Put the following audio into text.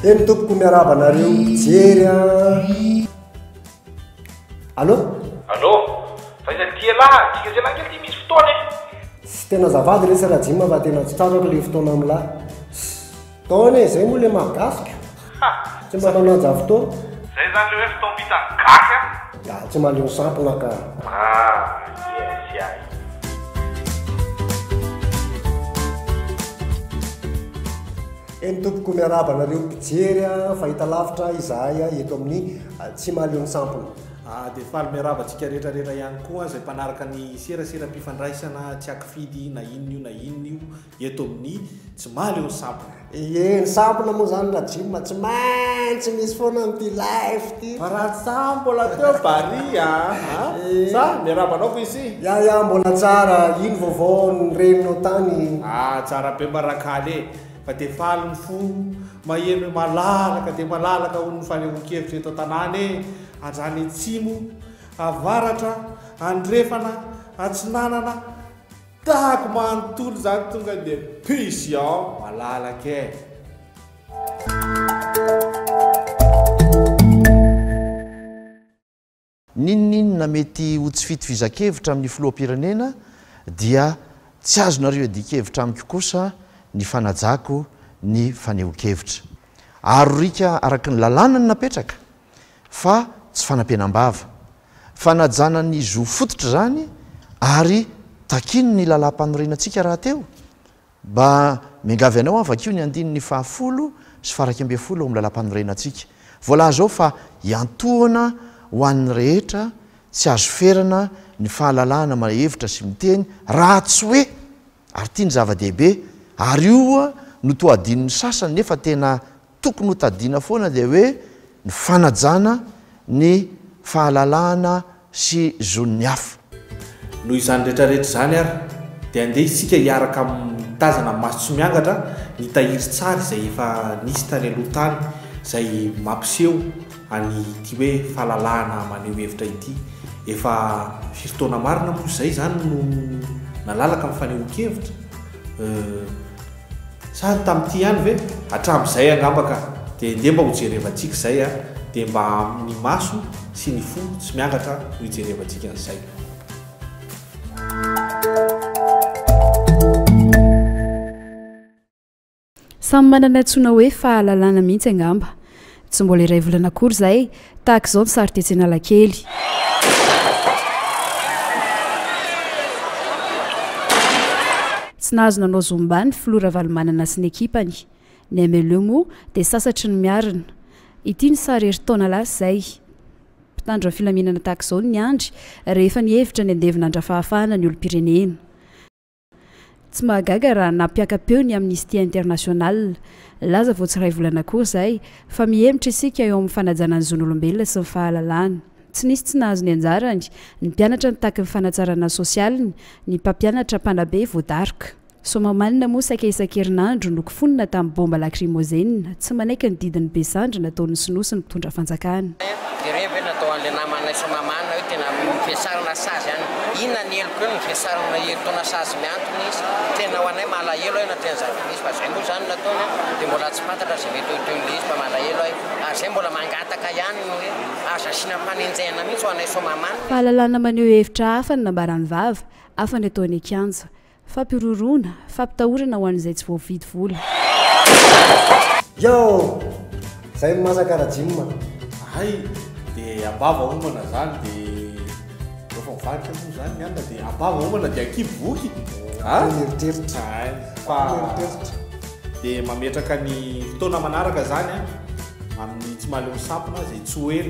eny tompoko miarabanareo jery a. Allô? Allô? Fa iza tia lahy, tika zay lahy kely misy fotoana e. Sy tena zavady resy raha jima fa tena tsy tratrako le fotoana am'lahy. Taone zay moa le mahagasika. Tsy mba mananja fotoana. Zay zany le hoe fotoana vita gasy a. Ya tsy maleo sampona ka. Yes, yahy. Eny tompoko miarabanareo mpijery a, fahita lavitra izahay eto amin'ny Tsy Mahaleo sampona. Dia faly miarabantsika rehetrarehetra ihany koa izay mpanaraka ny serasera-pifandraisana tsy akifidy na inona io eto amin'ny Tsy Mahaleo sampona. Eny sampona moa zany raha jima tsy maintsy misy foana amin'ity live ty. Fa raha sambola teo bary sa miarabanao ko izy. Ya mbola tsara, ino vaovao ny reninao tany? Tsara be marakaly e. Fa dia faly ny fo maheno hoe malalaka dia malalaka ho ny fanehoan-kevitra eto an-tanàna e. Andrany atsimo, avaratra, andrefana, atsinanana, tahako manontolo zany tonga dia pisy ao malalaka e. Ninona mety ho tsy fitovizan-kevitra amin'ny filoham-pirenena dia tsy azonareo adikevitra amiko kosa ny fanajako ny fanehoan-kevitra. Arorika araka ny lalàna ny napetraka fa tsy fanampianam-bava. Fanajana ny zo fototra zany ary takino ny lalam-panorenantsika raha teo. Mba miangavy anao avakio ny andininy 10 sy 12 ao amin'ny lalam-panorenantsika. Voalaza ao fa iantohana ho an'ny rehetra tsy azo ferana ny fahalalahana mahevitra sy miteny raha tsy hoe ary tia ny zava-dehibe ary io no toadin'ny sasany nefa tena tokony ho tadiana foana dia hoe ny fanajana ny fahalalahana sy zon'ny hafa. Noho izany rehetrarehetra zany ary dia andeha isika hiaraka mitazana maso tsy miangatra ny tahiry tsara izay efa nisy tany aloha tany izay mampiseho any ity hoe fahalalahana maneho hevitra ity. Efa fifotoana marina moa izay zany no nalalaka amin'ny fanehoan-kevitra. Sary tamin'ity ihany ve hatramin'izay angambaka dia ndeha mba hojerevantsika izay a dia mba amin'ny maso sy ny fo tsy miangatra ho hijerevantsika an'izay. Samy manana antsoina hoe fahalalana mihitsy angamba. Tsy mbola iray volana akory izay tahaka izao ny sary tetsy Analakely. Tsy nahazo nanao zombany filoha Ravalomanana sy ny ekipany. Ny MLE moa dia sasatry ny miarina. Ity ny sary herintaona lasa izay. Mpitandro amin'ny filaminana tahaka izao ny andry rehefa ny hevitra ny andevina andra-fahafahana ny olom-pirenena. Tsy mahagaga raha nampiaka-peo ny Amnesty International. Laza vao tsy iray volana akory izay fa mihemitra isika eo amin'ny fanajana ny zon'olombelona sy ny fahalalahana. Tsy nisy tsy nahazo ny anjarany, ny mpianatra nitaky ny fanatsarana sosialiny, ny mpampianatra mpanabe voadaroka. Somamanina moa saika isan-kerinandro no kifonina tamin'ny bomba lacrymogène tsy manaiky ny didiny Besandra nataon'ny Sinosy ny mpitondra fanjakana. Direve natao an'ilay namana somamanina hoe tena fiasarana sazy any. Inona ny eloko eo ny fiasarana herintaona sazy miantony izy. Tena ho anay malahelo hoe nateny zava-misy fa zay moa zany nataony dia mbola tsy fantatra zay mety hotoin'ilay izy fa malahelo hoe ary zay mbola mangataka ihany no hoe aza asiana mpanenjehana mihitsy ho anay somamanina. Fahalalana maneho hevitra hafa ny nambarany vava, hafa ny ataony an-kianja. Fampirorona, fampitahorana ho an'izay tsy voavidy vola. Yo! Zay masaka rajima. Ay, dia abava homana zany dia rehefa mivarika moa zany ny andra dia abava homana dia ankiboky. Mieritreritra. Dia mametraka ny fotoana manaraka zany amin'ny Tsy Mahaleo sampona izay tsy ho ela.